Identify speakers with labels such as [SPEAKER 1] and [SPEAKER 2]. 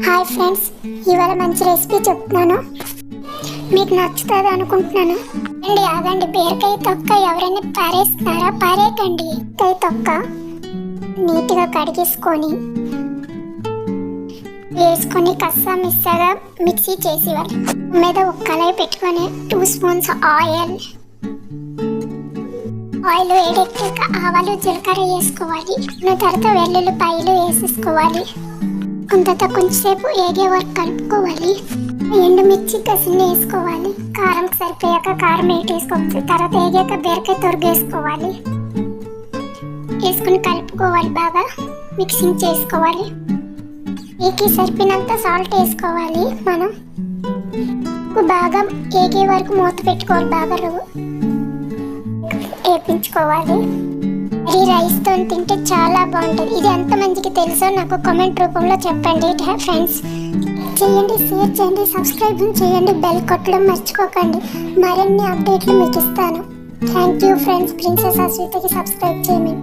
[SPEAKER 1] Hi friends, ఇవాళ మంచి recipe చెప్తున్నాను, మీకు నచ్చుతుంది అనుకుంటున్నాను. ఆగండి, బీరకాయ తొక్క ఎవరైనా పారేస్తున్నారా? పారేయకండి. బీరకాయ తొక్క నీట్గా కడిగేసుకొని వేసుకొని కస్సా మిస్సాగా మిక్సీ చేసేవాళ్ళు. మీద ఒక కళాయి పెట్టుకొని 2 స్పూన్స్ ఆయిల్ వేడెక్కాక ఆవాలు జీలకర్ర వేసుకోవాలి. తర్వాత వెల్లుల్లిపాయలు వేసేసుకోవాలి. కొంచెంసేపు ఏగే వరకు కలుపుకోవాలి. ఎండుమిర్చి కసిని వేసుకోవాలి. కారం సరిపోయాక కారం వేసుకోవాలి. తర్వాత ఏగాక బీరకాయ తొరుగు వేసుకోవాలి. వేసుకుని కలుపుకోవాలి, బాగా మిక్సింగ్ చేసుకోవాలి. ఏకి సరిపోయినంత సాల్ట్ వేసుకోవాలి. మనం బాగా ఏగే వరకు మూత పెట్టుకోవాలి. బాగా వేపించుకోవాలి. ఈ రైస్తో తింటే చాలా బాగుంటుంది. ఇది ఎంత మందికి తెలుసో నాకు కామెంట్ రూపంలో చెప్పండి ఫ్రెండ్స్. చేయండి, షేర్ చేయండి, సబ్స్క్రైబ్ చేయండి, బెల్ కొట్టడం మర్చిపోకండి. మరిన్ని అప్డేట్లు మీకు ఇస్తాను. Thank you friends. ప్రిన్సెస్ అశ్వితకి సబ్స్క్రైబ్ చేయమని.